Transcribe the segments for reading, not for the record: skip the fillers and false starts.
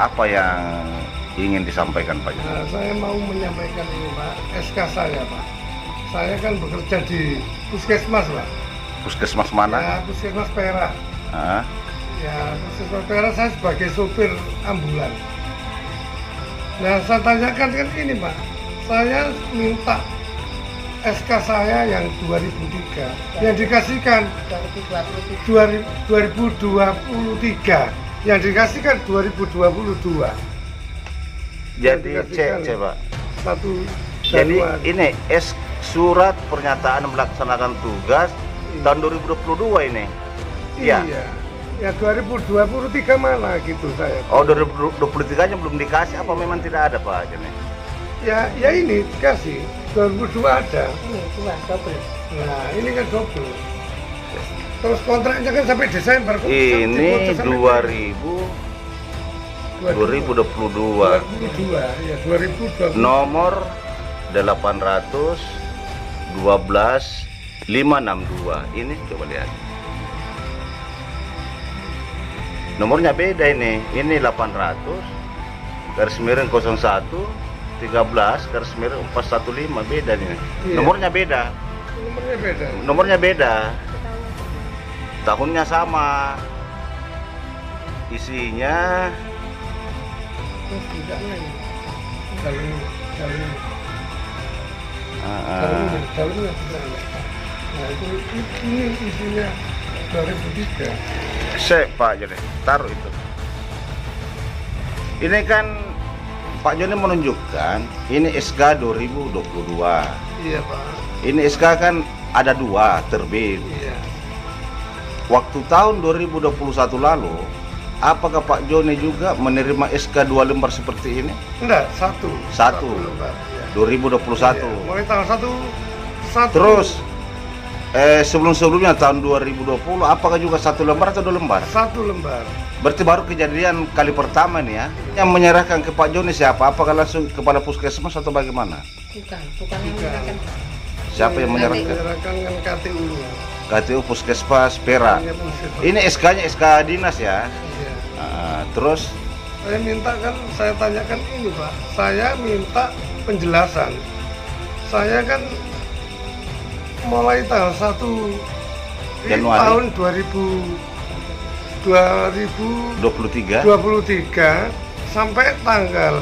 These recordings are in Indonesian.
Apa yang ingin disampaikan Pak Joni? Nah, saya mau menyampaikan ini Pak, SK saya Pak. Saya kan bekerja di puskesmas Pak. Puskesmas mana? Ya, puskesmas Perak. Ah, Ya, puskesmas Perak saya sebagai sopir ambulan. Nah, saya tanyakan kan ini Pak, saya minta SK saya yang 2003 yang dikasihkan 2023 yang dikasihkan 2022. jadi cek Pak. 1 Jadi Januari. ini surat pernyataan melaksanakan tugas tahun 2022 ini. Iya. Ya 2023 mana gitu saya. Oh, 2023-nya belum dikasih, apa memang tidak ada Pak Joni? Ya ini dikasih 2002 ada. Ini dua double. Nah, ini kan double. Terus kontraknya kan sampai Desember. kok Ini sampai 2022. 2022 ya 2022. Nomor 800 12 562. Ini coba lihat. Nomornya beda ini. Ini 800 garis miring 01 13 garis miring 415, beda nih. Iya. Nomornya beda. Nomornya beda. Nomornya beda. Tahunnya sama. Isinya Terus tidak nih. Jalur jalurnya tidak. Nah, ini isinya 2003. Sek Pak Joni, taruh itu. Ini kan Pak Joni menunjukkan ini SK 2022. Iya Pak. Ini SK kan ada 2 terbit. Iya. Waktu tahun 2021 lalu, apakah Pak Joni juga menerima SK 2 lembar seperti ini? Enggak, satu. Satu. lembar. Iya. 2021. Iya. Mulai tanggal 1. Terus sebelum-sebelumnya tahun 2020, apakah juga 1 lembar atau 2 lembar? 1 lembar. Berarti baru kejadian kali pertama nih ya. Yang menyerahkan ke Pak Joni siapa? Apakah langsung kepala puskesmas atau bagaimana? Bukan yang menyerahkan. Siapa yang menyerahkan? Menyerahkan kan KTU-nya. KTU Puskesmas Perak. Iya, Puskesmas. Ini SK-nya SK dinas ya. Iya. Terus Saya minta kan, saya tanyakan ini Pak. Saya minta penjelasan. Saya kan mulai tanggal 1 Januari. tahun 2023 23 sampai tanggal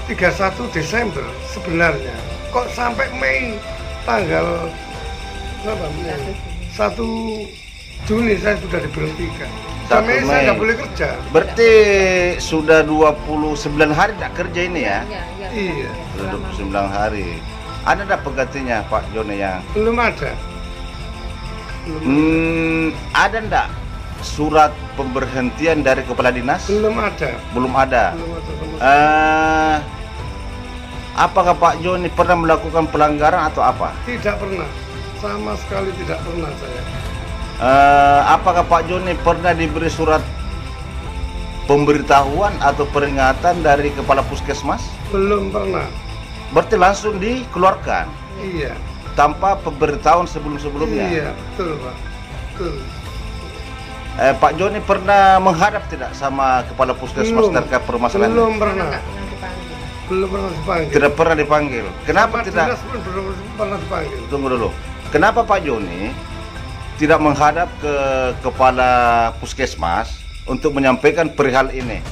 31 Desember sebenarnya. Kok sampai Mei tanggal berapa? Mei? 1 Juni saya sudah diberhentikan. 1 Sampai Mei. saya nggak boleh kerja. berarti sudah 29 hari tak kerja ini ya? Iya. Sudah 29 hari. Ada enggak penggantinya Pak Joni yang Belum ada. Belum, ada enggak surat pemberhentian dari kepala dinas? belum ada. Belum ada. Belum ada sama sekali. Apakah Pak Joni pernah melakukan pelanggaran atau apa? Tidak pernah. Sama sekali tidak pernah saya. Apakah Pak Joni pernah diberi surat pemberitahuan atau peringatan dari kepala puskesmas? Belum pernah. Berarti langsung dikeluarkan Iya. tanpa pemberitahuan sebelum-sebelumnya. Iya, betul Pak. Betul. Pak Joni pernah menghadap tidak sama kepala puskesmas Belum. terkait permasalahan? Belum pernah. Nggak pernah dipanggil. Belum pernah dipanggil. Tidak pernah dipanggil. Kenapa Sama tidak? dinas pun belum pernah dipanggil. Tunggu dulu. Kenapa Pak Joni tidak menghadap ke kepala puskesmas untuk menyampaikan perihal ini?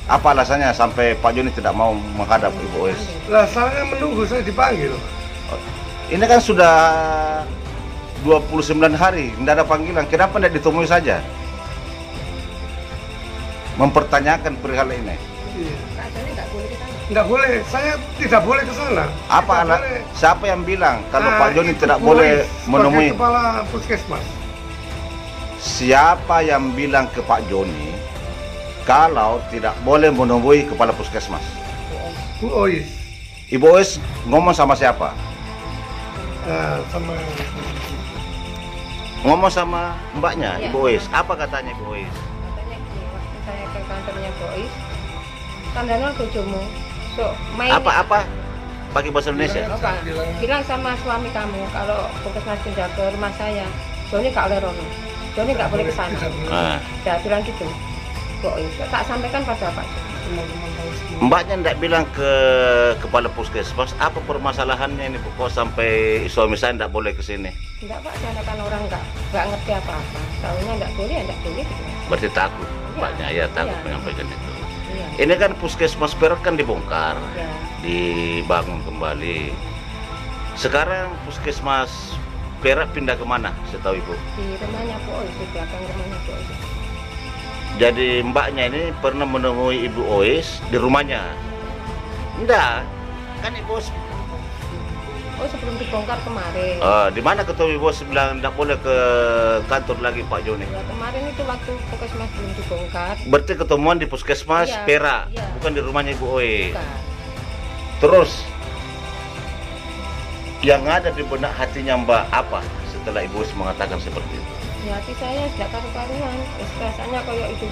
Apa alasannya sampai Pak Joni tidak mau menghadap Ibu Ois? Lah saya menunggu saya dipanggil. Ini kan sudah 29 hari, tidak ada panggilan. Kenapa tidak ditemui saja? Mempertanyakan perihal ini. Iya. Katanya nggak boleh kita. Nggak boleh, saya tidak boleh ke sana. Apa Tidak anak? boleh. Siapa yang bilang kalau Nah, Pak Joni itu tidak Boy boleh sebagai menemui? kepala puskesmas. Siapa yang bilang ke Pak Joni kalau tidak boleh menemui kepala puskesmas? Bu Ois. Ibu Ois ngomong sama siapa? Nah, sama Ngomong sama mbaknya, Iya. Ibu Ois. Apa katanya Ibu Ois? Katanya gini, waktu saya ke kantornya Bois, kandana bojomu. So, main. Apa? Pakai bahasa Indonesia? Apa? Bilang sama suami kamu kalau puskesmas pindah ke rumah saya, Joni nggak oleh rono. Joni nggak boleh ke sana. Nah, Ya bilang gitu. Bois. Tak sampaikan pada Pak. Mbaknya ndak bilang ke kepala puskesmas apa permasalahannya ini Bu, kok sampai suami saya ndak boleh ke sini? Enggak Pak, saya kan orang nggak ngerti apa-apa. Tahunya nggak boleh gitu. Berarti takut, Iya. Mbaknya ya takut Iya. menyampaikan itu. Iya. Ini kan puskesmas Perak kan dibongkar, Iya. dibangun kembali. Sekarang puskesmas Perak pindah kemana setahu Ibu? Di rumahnya Bois, di belakang rumahnya Bois. Jadi mbaknya ini pernah menemui Ibu Ois di rumahnya? Enggak, kan Ibu Ois, Oh sebelum dibongkar kemarin. di mana ketemu Ibu Ois bilang enggak boleh ke kantor lagi Pak Joni? Ya kemarin itu waktu puskesmas belum dibongkar. Berarti ketemuan di puskesmas Iya, Perak, iya. bukan di rumahnya Ibu Ois. Bukan. Terus yang ada di benak hatinya Mbak apa setelah Ibu Ois mengatakan seperti itu? Ya hati saya sudah karu-karuan. Rasanya kayak itu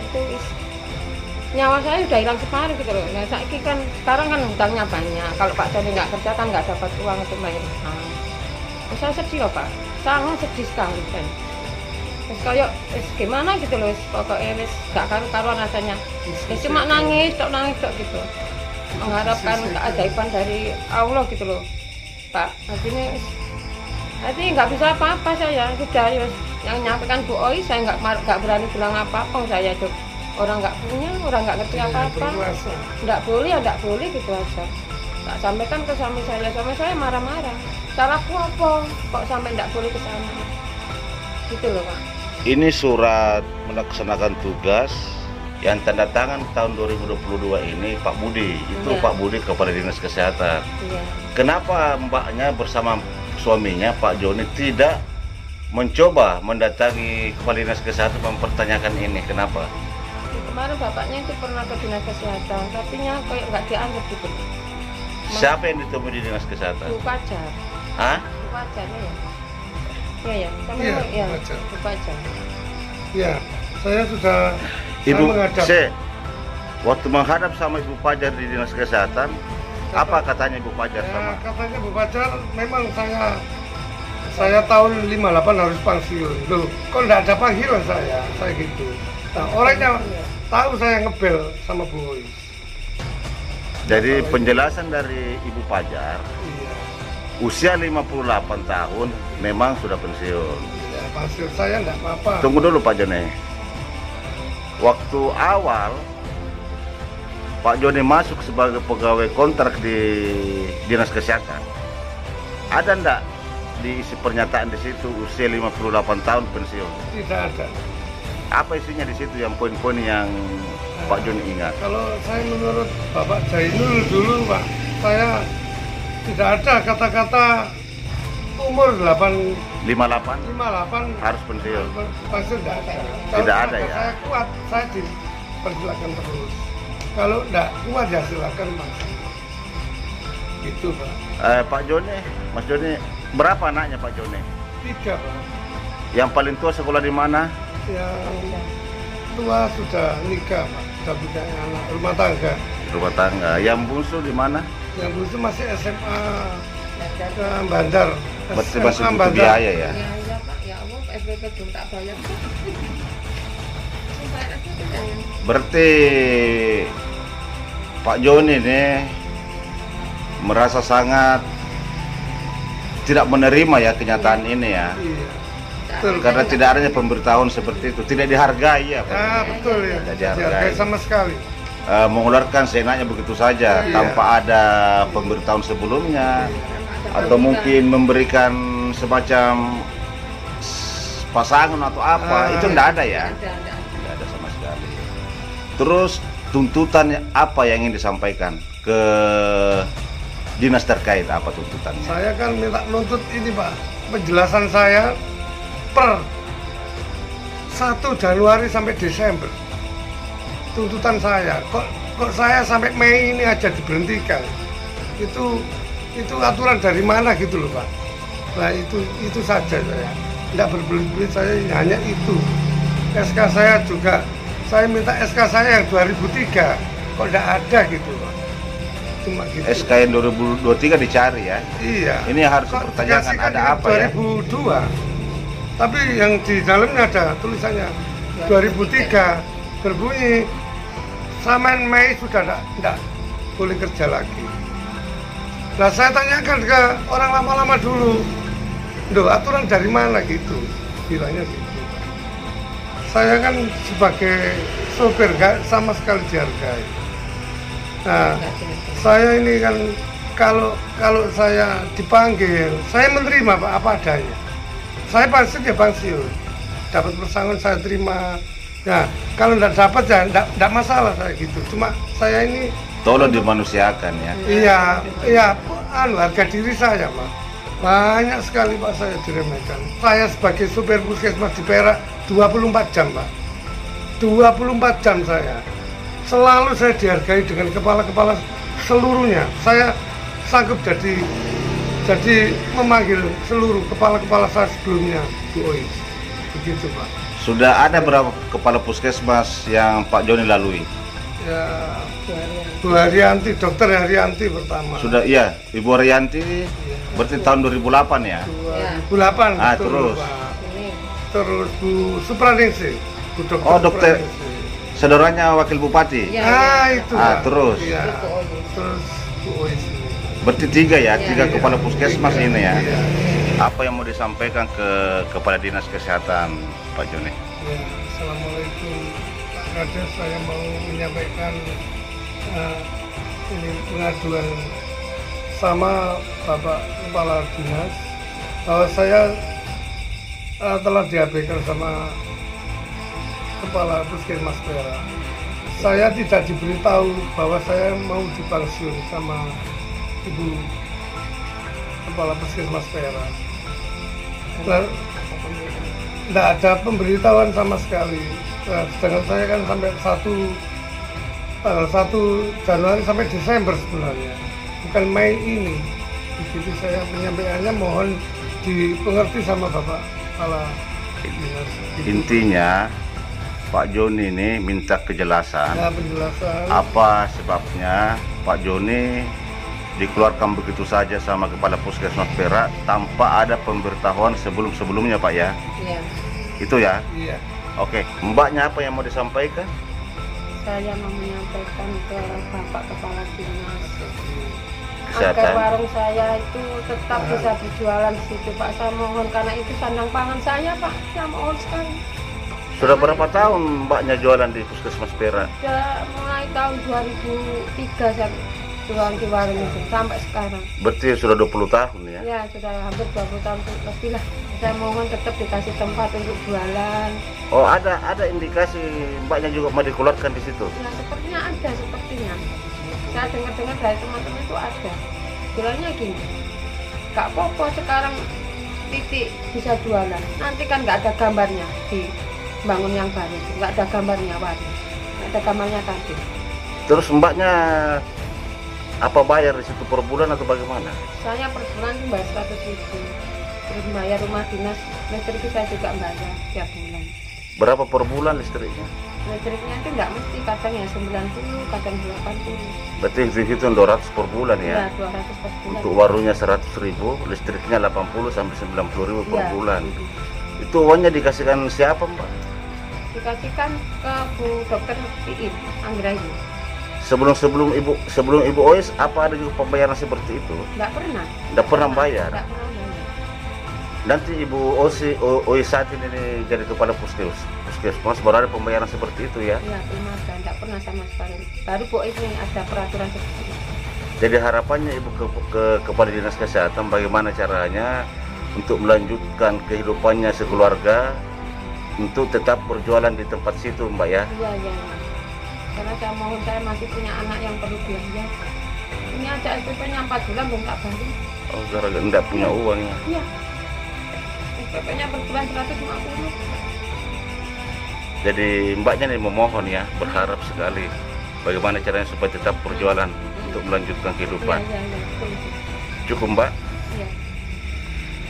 nyawa saya udah hilang kemarin gitu loh. Nah sekarang kan hutangnya banyak. Kalau Pak Joni nggak kerja kan nggak dapat uang untuk bayar hutang. Saya sedih loh Pak, sangat sedih sekali kan. Terus kayak gimana gitu loh, pokoknya nggak karu-karuan rasanya. Cuma nangis tok gitu. Mengharapkan keajaiban dari Allah gitu loh Pak. Artinya nggak bisa apa-apa saya sudah yang nyampaikan Bu Ois, saya nggak berani bilang apa-apa. Saya tuh orang nggak punya, orang nggak ngerti apa-apa. Nggak boleh gitu aja. Tak sampaikan ke suami saya marah-marah. Salahku apa? Kok sampai nggak boleh ke sana? Gitu loh Pak. Ini surat melaksanakan tugas yang tanda tangan tahun 2022 ini Pak Budi, itu Iya. Pak Budi Kepala Dinas Kesehatan. Iya. Kenapa mbaknya bersama suaminya Pak Joni tidak mencoba mendatangi Kepala Dinas Kesehatan mempertanyakan ini? Kenapa? Kemarin bapaknya itu pernah ke dinas kesehatan, tapi kayak nggak dianggap gitu. Siapa yang ditemui di Dinas Kesehatan? Bu Pajar. Hah? Bu Pajar ya. Iya. Sama Iya, ya. Bu Pajar. Bu Pajar. Ya, saya sudah Ibu, menghadap. waktu menghadap sama Ibu Pajar di Dinas Kesehatan, apa katanya Ibu Pajar Ya, sama? katanya Bu Pajar, memang saya tahun 58 harus pensiun. Loh, kok enggak ada panggilan saya gitu. Nah, orangnya tahu saya ngebel sama Bu Ois. Jadi penjelasan dari Ibu Pajar, Iya, usia 58 tahun memang sudah pensiun. ya, pensiun saya enggak apa-apa. Tunggu dulu Pak Joni. Waktu awal Pak Joni masuk sebagai pegawai kontrak di Dinas Kesehatan, ada enggak diisi pernyataan di situ usia 58 tahun pensiun? Tidak ada. Apa isinya di situ yang poin-poin yang Pak Joni ingat? Kalau saya menurut Bapak Jainul dulu Pak, saya tidak ada kata-kata umur 58 58 harus pensiun. pasti tidak ada. Tidak Kalau ada ya? Saya kuat, saya dipersilakan terus. Kalau tidak kuat ya silakan Mas. Gitu Pak. Pak Joni, Mas Joni, berapa anaknya Pak Joni? 3 Pak. Yang paling tua sekolah di mana? Yang tua sudah nikah Pak, sudah punya anak rumah tangga. Rumah tangga. Yang bungsu di mana? Yang bungsu masih SMA ke Bandar. Berarti SMA masih butuh Bandar. biaya ya? Iya Pak, ya Allah SPP belum tak bayar. Bayar aja tuh jangan. Berarti Pak Joni ini merasa sangat tidak menerima ya kenyataan ini ya, Iya. Betul. karena tidak adanya pemberitahuan seperti itu, tidak dihargai ya Pak Ah, Joni. betul ya. Tidak Dihargai dihargai. sama sekali. Mengeluarkan seenaknya begitu saja Iya. tanpa ada pemberitahuan sebelumnya, atau mungkin memberikan semacam pasangan atau apa, itu tidak ada ya. Ada. Tidak ada sama sekali. Terus tuntutan apa yang ingin disampaikan ke dinas terkait, apa tuntutannya? Saya kan minta nuntut ini Pak, penjelasan saya per 1 Januari sampai Desember. Tuntutan saya, kok saya sampai Mei ini aja diberhentikan. Itu aturan dari mana gitu loh Pak. Nah itu saja saya. Tidak berbelit-belit, saya hanya itu. SK saya juga, saya minta SK saya yang 2003, kok tidak ada gitu Pak. Cuma gitu. SK yang 2023 dicari ya. Iya. Ini harus Kok dipertanyakan dikasihkan ada yang apa ya? 2002. Tapi yang di dalamnya ada tulisannya 2003 berbunyi Samen Mei sudah tidak boleh kerja lagi. Nah saya tanyakan ke orang lama-lama dulu, "Duh, aturan dari mana gitu?" Bilangnya gitu. Saya kan sebagai sopir nggak sama sekali dihargai. Nah, saya ini kan kalau saya dipanggil, saya menerima Pak apa adanya. Saya pensiun ya pensiun, dapat pesangon saya terima. Nah, kalau nggak dapat ya nggak masalah saya gitu. Cuma saya ini Tolong dimanusiakan ya. iya, harga diri saya Pak. Banyak sekali Pak saya diremehkan. Saya sebagai supir puskesmas di Perak 24 jam Pak. 24 jam saya. Selalu saya dihargai dengan kepala-kepala seluruhnya. Saya sanggup jadi memanggil seluruh kepala-kepala saya sebelumnya, Bu Ois. Begitu Pak. Sudah ada berapa kepala puskesmas yang Pak Joni lalui? Ya, Bu Haryanti, Dokter Haryanti pertama. Sudah, iya, Ibu Haryanti berarti tahun 2008 ya? 2008. Ah, betul, terus? Pak. Ini Terus Bu Supraningsih. Bu Dokter Oh, dokter. Supraningsih. Saudaranya wakil bupati? Ya. Itu Ah, Pak. terus? Iya. Bu Ois. Terus Bu Ois. Berarti tiga ya, Iya, tiga iya. kepala puskesmas Iya, ini ya? iya. Apa yang mau disampaikan ke Kepala Dinas Kesehatan, Pak Joni? Ya, Assalamualaikum Pak Kades, saya mau menyampaikan ini pengaduan sama Bapak Kepala Dinas bahwa saya telah diabaikan sama Kepala Puskesmas Perak. Saya tidak diberitahu bahwa saya mau dipensiun sama Ibu Kepala Puskesmas Perak. Tidak ada pemberitahuan sama sekali. Nah, sedangkan saya kan sampai tanggal 1 Januari sampai Desember sebenarnya, bukan Mei ini. Begitu saya penyampaiannya, mohon dipengerti sama Bapak Kepala Dinas. Intinya, Pak Joni ini minta kejelasan Ya, penjelasan. apa sebabnya Pak Joni dikeluarkan begitu saja sama Kepala Puskesmas Perak tanpa ada pemberitahuan sebelum-sebelumnya Pak ya? Iya. Itu ya? Iya. Oke, mbaknya apa yang mau disampaikan? Saya mau menyampaikan ke Bapak Kepala Dinas Kesehatan. agar warung saya itu tetap bisa berjualan di situ Pak. Saya mohon karena itu sandang pangan saya Pak. Saya mohon sekali. Sudah berapa tahun mbaknya jualan di Puskesmas Perak? Sudah mulai tahun 2003 saya jualan di warung itu sampai sekarang. Berarti sudah 20 tahun ya? Ya sudah hampir 20 tahun lebih lah. Saya mohon tetap dikasih tempat untuk jualan. Oh, ada indikasi mbaknya juga mau dikeluarkan di situ? Ya sepertinya ada sepertinya. Saya dengar-dengar dari teman-teman itu ada. Bilangnya gini, gak apa-apa sekarang Titik bisa jualan. Nanti kan nggak ada gambarnya di bangun yang baru, nggak ada gambarnya warung, nggak ada gambarnya tadi. Terus mbaknya apa bayar di situ per bulan atau bagaimana? Saya per bulan itu bayar 100.000. Terus bayar rumah dinas listrik saya juga bayar tiap bulan. Berapa per bulan listriknya? Listriknya itu nggak mesti, kadang ya 90, kadang 80. Berarti dihitung 200 per bulan Ya, ya? 200 per bulan. Untuk warungnya 100.000, listriknya 80 sampai 90.000 per Ya. bulan. Itu uangnya dikasihkan siapa mbak? Dikasihkan ke Bu Dokter Piin Anggraini. Sebelum ibu Ois apa ada juga pembayaran seperti itu? Nggak pernah. Nggak pernah bayar. Nggak pernah bayar. Nanti ibu Ois saat ini jadi kepala puskesmas baru ada pembayaran seperti itu ya? Ya, belum ada, nggak pernah sama sekali. Baru Bu ini ada peraturan seperti itu. Jadi harapannya ibu ke kepala dinas kesehatan bagaimana caranya untuk melanjutkan kehidupannya sekeluarga untuk tetap berjualan di tempat situ mbak ya? Iya, iya. Karena saya mohon, saya masih punya anak yang perlu belanja. Ini aja SPP-nya 4 bulan belum tak bayar. Oh, gara-gara enggak punya uangnya. Iya. SPP-nya per bulan 150. Jadi mbaknya nih memohon ya, berharap sekali bagaimana caranya supaya tetap berjualan untuk melanjutkan kehidupan. Iya, iya, betul. Cukup mbak? Iya.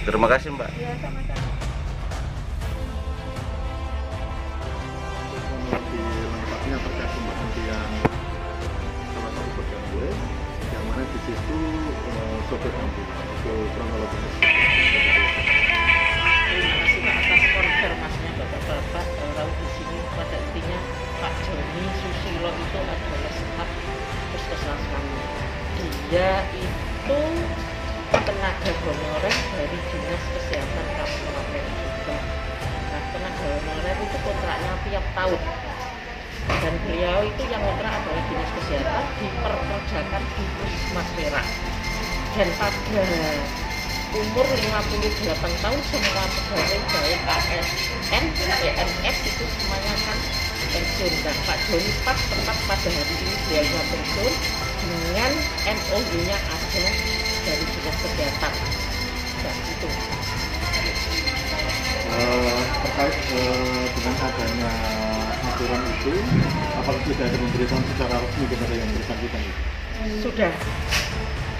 Terima kasih mbak. Iya, sama-sama. Lengkapnya terkait pemberhentian salah satu pegawai yang mana di situ sopir ambulan itu kronologisnya. Terima kasih Pak atas konfirmasinya Bapak-bapak. Tahu di sini pada intinya Pak Joni Susilo itu adalah staf puskesmas kami. Dia itu tenaga honorer dari Dinas Kesehatan Kabupaten juga. Nah, tenaga honorer itu kontraknya tiap tahun. Dan beliau itu yang kontrak adalah Dinas Kesehatan diperkerjakan di Puskesmas Perak. Dan pada umur 58 tahun semua pegawai baik ASN, PNS itu semuanya kan pensiun. Dan Pak Joni pas tepat pada hari ini beliau pensiun dengan NOU-nya ada dari Dinas Kesehatan. Dan itu terkait dengan adanya aturan itu, apakah sudah ada pemberitahuan secara resmi kepada yang bersangkutan itu? sudah.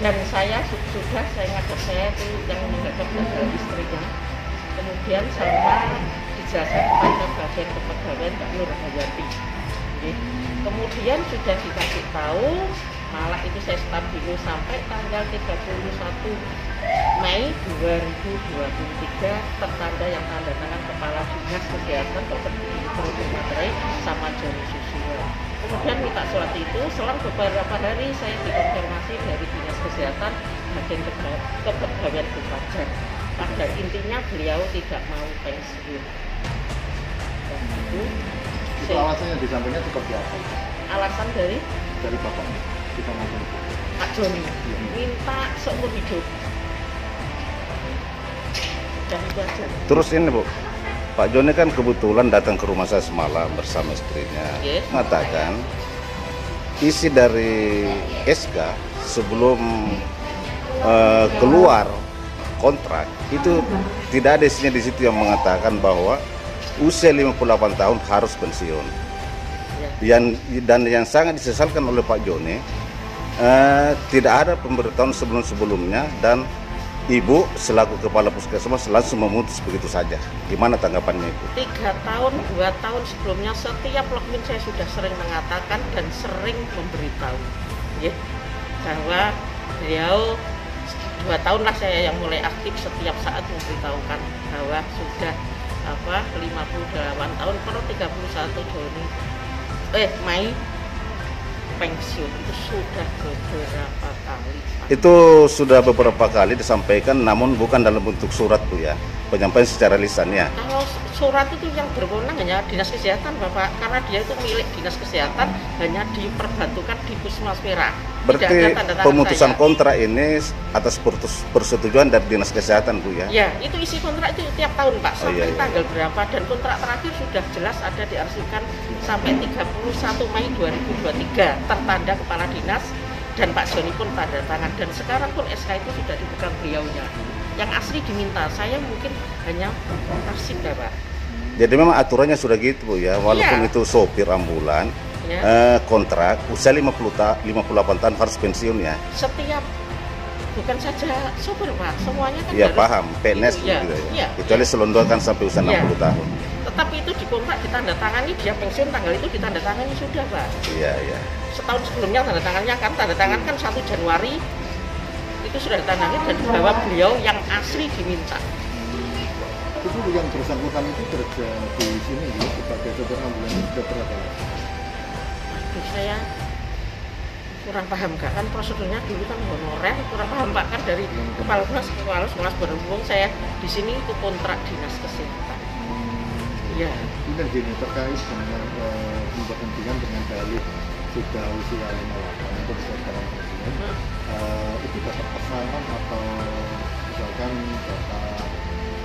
Dan saya sudah, saya ngajar saya itu yang menghadap adalah istrinya. Kemudian sama dijelasan kepada bagian kepegawaian Mbak Nur Hayati. Kemudian sudah dikasih tahu, malah itu saya staf dulu sampai tanggal 31 Mei 2023 tertanda yang tanda tangan Kepala Dinas Kesehatan Dr. Dr. Materai sama Joni Susilo. Kemudian minta surat itu, selang beberapa hari saya dikonfirmasi dari Dinas Kesehatan bagian kepegawaian Bukajar. Pada intinya beliau tidak mau pensiun. Dan Itu alasannya disampaikan seperti apa? alasan dari Bapaknya kita ngomong. Pak Joni minta seumur hidup. Dan itu aja. Terus ini Bu, Pak Joni kan kebetulan datang ke rumah saya semalam bersama istrinya, Yes. mengatakan isi dari SK sebelum keluar kontrak itu tidak ada isinya di situ yang mengatakan bahwa usia 58 tahun harus pensiun. Dan yang sangat disesalkan oleh Pak Joni, tidak ada pemberitahuan sebelum-sebelumnya dan Ibu selaku kepala puskesmas langsung memutus begitu saja. Gimana tanggapannya Ibu? 3 tahun, 2 tahun sebelumnya setiap login saya sudah sering mengatakan dan sering memberitahu ya, bahwa beliau 2 tahun lah saya yang mulai aktif setiap saat memberitahukan bahwa sudah 58 tahun per 31 Juni Mei pensiun. Itu sudah beberapa kali Pak. Itu sudah beberapa kali disampaikan, namun bukan dalam bentuk surat Bu ya, penyampaian secara lisan ya. Kalau surat itu yang berwenang hanya Dinas Kesehatan Bapak, karena dia itu milik Dinas Kesehatan, hanya diperbantukan di Puskesmas Perak. Berarti Tidak ada tanda tangan pemutusan saya. kontrak ini atas persetujuan dari Dinas Kesehatan Bu ya? Ya, itu isi kontrak itu tiap tahun Pak, Oh, sampai iya. tanggal berapa, dan kontrak terakhir sudah jelas ada diarsipkan sampai 31 Mei 2023, tertanda Kepala Dinas dan Pak Joni pun tanda tangan, dan sekarang pun SK itu sudah dipegang beliaunya. Yang asli diminta, saya mungkin hanya arsip ya Pak. Jadi memang aturannya sudah gitu Bu ya, walaupun Iya. itu sopir ambulan, Ya. kontrak usia 58 tahun harus pensiun ya. Setiap, bukan saja sopir Pak, semuanya kan Ya harus paham, PNS itu, ya, gitu ya. ya, Kecuali selondoran kan sampai usia Ya. 60 tahun. Tetapi itu di kontrak ditandatangani, dia pensiun tanggal itu ditandatangani sudah Pak. Iya, iya. Setahun sebelumnya tanda tangannya kan, tanda tangan kan 1 Januari itu sudah ditandatangani dan bahwa beliau yang asli diminta. Itu yang bersangkutan itu kerja di sini ya, sebagai sopir ambulans itu sudah berapa lama? Aduh, saya kurang paham Kak, kan prosedurnya dulu kan honorer, kurang paham Pak, kan dari kepala sekolah berhubung saya di sini itu kontrak Dinas Kesehatan. Iya. Ini kan gini, terkait dengan pemberhentian dengan dalih sudah usia 58 untuk sekarang presiden, itu dapat pesanan atau misalkan bapak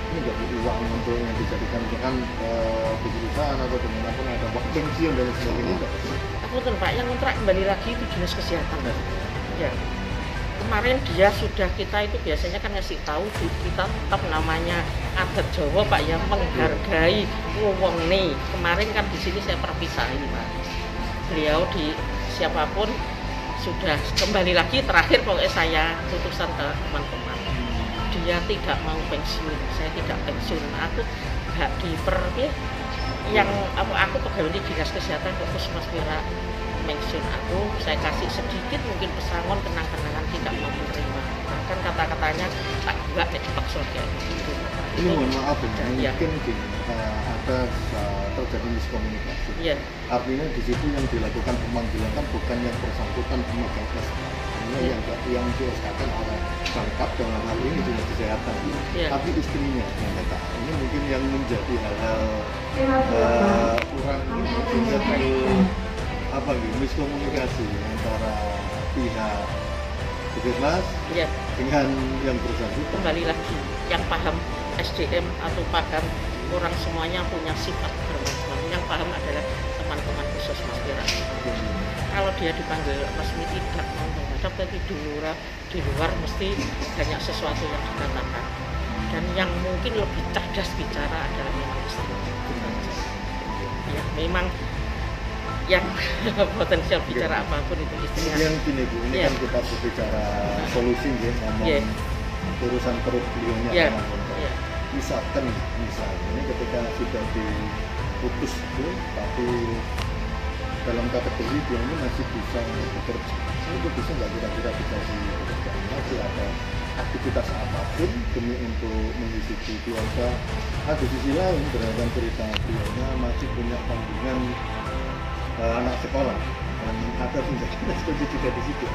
ini nggak butuh uang untuk yang dijadikan misalkan di perusahaan atau dimanapun ada waktu pensiun dan sebagainya nggak? Aku tuh Pak, yang kontrak kembali lagi itu Dinas Kesehatan. Ya. Kemarin dia sudah, kita itu biasanya kan ngasih tahu kita tetap namanya adat Jawa Pak yang menghargai wong nih. Kemarin kan di sini saya perpisahin Pak. Beliau di siapapun sudah kembali lagi, terakhir pokoknya saya putusan ke teman-teman. Dia tidak mau pensiun, saya tidak pensiun. Aku gak yang aku pegawai di Dinas Kesehatan ke Puskesmas Perak pensiun aku, saya kasih sedikit mungkin pesangon kenang-kenangan, tidak mau menerima. bahkan kata-katanya tak enggak dipaksa kayak gitu. Ini mohon maaf Bu, Iya. mungkin gini, ada terjadi miskomunikasi. Iya, Artinya di situ yang dilakukan pemanggilan kan bukan yang bersangkutan pemegang SK, hanya yang di-SK-kan oleh Pangkap dalam hal ini dinas kesehatan, Iya. tapi istrinya yang kata ini mungkin yang menjadi hal-hal kurang menjadi apa gitu miskomunikasi antara pihak Puskesmas iya. dengan yang bersangkutan. Kembali lagi yang paham SDM atau paham orang semuanya punya sifat bermacam. Yang paham adalah teman-teman khusus Mas Kira. Kalau dia dipanggil resmi tidak mau menghadap, tapi di luar mesti banyak sesuatu yang dikatakan. Dan yang mungkin lebih cerdas bicara adalah memang istri. Ya, memang yang potensial bicara apapun itu istrinya. Yang gini Bu, ini Iya. kan kita berbicara solusi ya, ngomong Iya. urusan perut beliaunya Iya. ngomong. Misalkan ini ketika sudah diputus Bu, tapi dalam kategori dia ini masih bisa bekerja. Itu bisa nggak kira-kira dikasih pekerjaan masih ada aktivitas apapun demi untuk menghidupi keluarga. Nah, di sisi lain berdasarkan cerita beliaunya masih punya tanggungan anak sekolah dan ada tunjangan setuju juga di situ.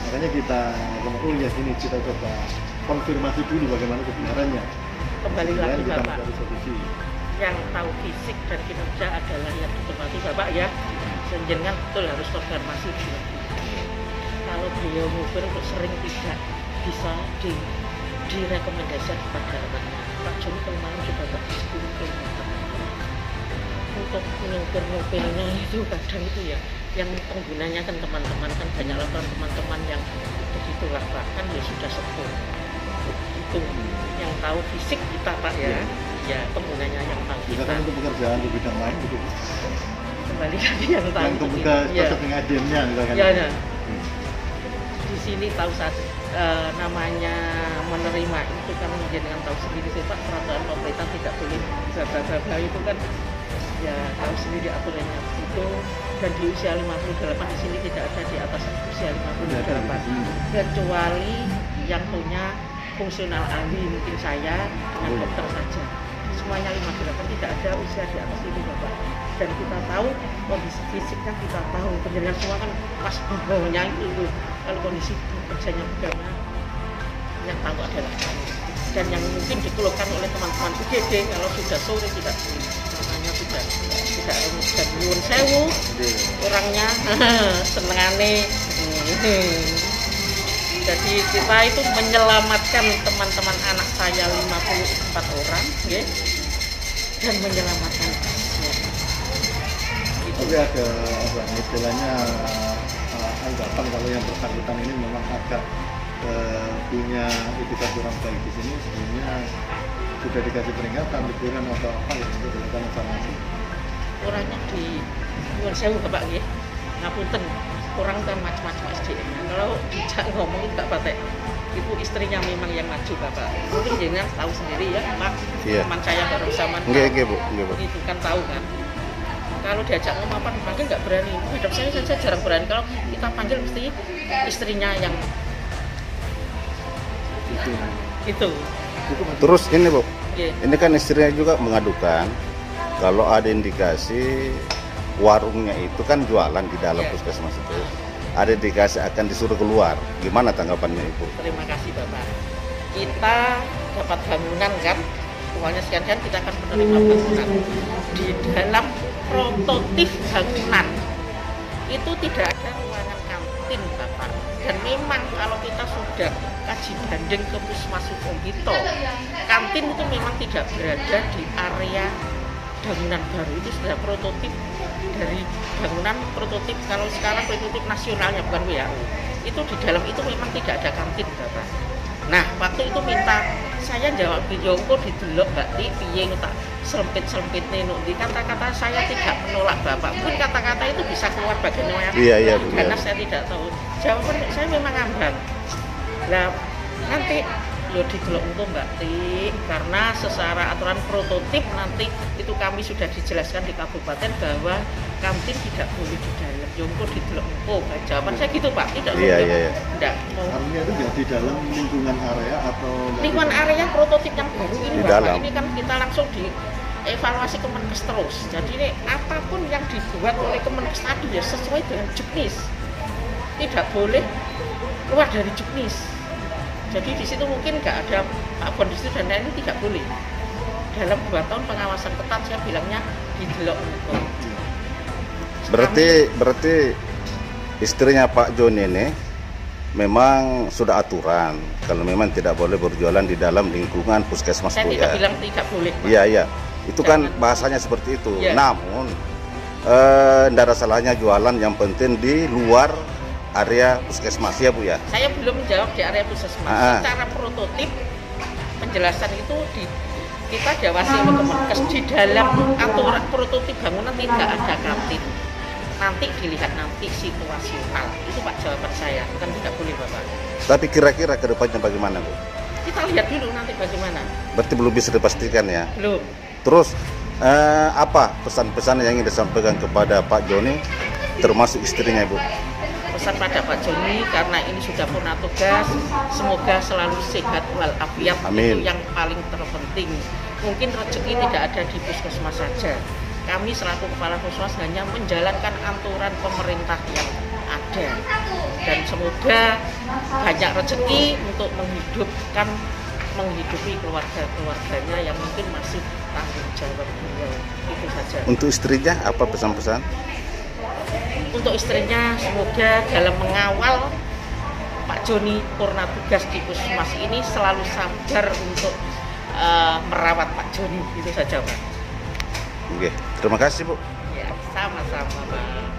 Makanya kita ini kita coba konfirmasi dulu bagaimana kebenarannya. Kembali lagi Kemudian kita Bapak, mencari solusi. yang tahu fisik dan kinerja adalah yang ditempati Bapak ya. Senjengan betul harus konfirmasi dulu. Kalau beliau ngubur untuk sering tidak bisa direkomendasikan kepada anaknya. Pak Joni kemarin juga tak diskusi untuk nyupir-nyupirnya itu kadang itu ya yang penggunanya kan teman-teman kan banyak laporan teman-teman yang begitulah bahkan ya sudah sepuh itu yang tahu fisik kita Pak ya ya penggunanya yang tahu Bisa kita kan untuk pekerjaan di bidang lain gitu. kembali lagi yang tahu Yang kemudian ya cocok dengan ADM-nya misalkan. ya nah. Di sini tahu saat namanya menerima itu kan dengan tahu sendiri sih Pak, peraturan pemerintah tidak boleh bla itu kan ya tahu sendiri aturannya itu, dan di usia 58 di sini tidak ada di atas usia 58 kecuali yang punya fungsional ahli mungkin saya dengan dokter saja, semuanya 58 tidak ada usia di atas itu Bapak. Dan kita tahu kondisi fisiknya, kita tahu penjelasan semua kan pas bawahnya itu kalau kondisi kerjanya bagaimana yang tahu adalah kami, dan yang mungkin dikeluhkan oleh teman-teman UGD kalau sudah sore tidak namanya tidak dan nyuwun sewu orangnya senengane. Jadi kita itu menyelamatkan teman-teman anak saya 54 orang ya, dan menyelamatkan Tapi ada apa istilahnya anggapan kalau yang bersangkutan ini memang agak punya itikat kurang baik di sini, sebenarnya sudah dikasih peringatan, teguran atau apa ya untuk dilakukan evaluasi. orangnya di nyuwun sewu Bapak nggih. Ngapunten, orang kan macam-macam SDM. Kalau dijak ngomong enggak patek. Itu istrinya memang yang maju Bapak. Mungkin jenengan tahu sendiri ya, Pak. Iya. Teman saya baru sama. Nggih, Bu. Nggih, Bu. Itu kan tahu kan. Kalau diajak ngomong apa panggil nggak berani. Hadap saya saja jarang berani. Kalau kita panggil mesti istrinya yang itu. Terus ini, Bu. Nggih. Ini kan istrinya juga mengadukan kalau ada indikasi warungnya itu kan jualan di dalam Iya. puskesmas itu. Ada indikasi akan disuruh keluar. Gimana tanggapannya Ibu? Terima kasih Bapak. Kita dapat bangunan kan, uangnya sekian kita akan menerima bangunan. Di dalam prototip bangunan itu tidak ada ruangan kantin Bapak. Dan memang kalau kita sudah kaji banding ke Puskesmas Sukompito, kantin itu memang tidak berada di area bangunan baru, itu sudah prototip dari bangunan prototip, kalau sekarang prototip nasionalnya bukan WHO. Itu di dalam itu memang tidak ada kantin Bapak. Nah waktu itu minta saya jawab video kok didelok Mbak Ti piye tak selempit di kata-kata saya tidak menolak Bapak. Mungkin kata-kata itu bisa keluar bagaimana Iya, Bu. karena saya tidak tahu. Jawaban saya memang ngambang. Nah nanti lo didelok untuk Mbak Ti, karena secara aturan prototip nanti itu kami sudah dijelaskan di kabupaten bahwa kantin tidak boleh di dalam. jongko di delok jawaban saya gitu Pak, tidak Iya, iya, iya. tidak mau Artinya itu nggak di dalam lingkungan area atau nggak lingkungan area prototip yang baru ini Di Bapak, dalam. ini kan kita langsung di evaluasi Kemenkes terus. Jadi ini apapun yang dibuat oleh Kemenkes tadi ya sesuai dengan juknis, tidak boleh keluar dari juknis. Jadi di situ mungkin nggak ada Pak Bon di situ dan lain-lain, tidak boleh. Dalam 2 tahun pengawasan ketat saya bilangnya di delok itu. Berarti istrinya Pak Joni ini memang sudah aturan kalau memang tidak boleh berjualan di dalam lingkungan puskesmas, Saya Bu, tidak ya. bilang tidak boleh Pak. Iya, iya. Itu kan Jangan. bahasanya seperti itu. Iya. Namun tidak ada salahnya jualan, yang penting di luar area puskesmas ya, Bu, ya. Saya belum menjawab di area puskesmas. Secara prototip penjelasan itu kita diawasi oleh Kemenkes. Di dalam aturan prototip bangunan tidak ada kantin. Nanti dilihat nanti situasional. Itu Pak jawaban saya. Bukan tidak boleh Bapak. Tapi kira-kira ke depannya bagaimana, Bu? Kita lihat dulu nanti bagaimana. Berarti belum bisa dipastikan ya. Belum. Terus apa pesan-pesan yang ingin disampaikan kepada Pak Joni termasuk istrinya, Bu? Pesan pada Pak Joni, karena ini sudah purna tugas, semoga selalu sehat walafiat. Amin. Itu yang paling terpenting. Mungkin rezeki tidak ada di puskesmas saja. Kami selaku kepala puskesmas hanya menjalankan aturan pemerintah yang ada. Dan semoga banyak rezeki untuk menghidupi keluarga-keluarganya yang mungkin masih tanggung jawab beliau. Itu saja. Untuk istrinya apa pesan-pesan? Untuk istrinya semoga dalam mengawal Pak Joni purna tugas di puskesmas ini selalu sabar untuk merawat Pak Joni. Itu saja Pak. Oke, terima kasih, Bu. Ya, sama-sama Pak.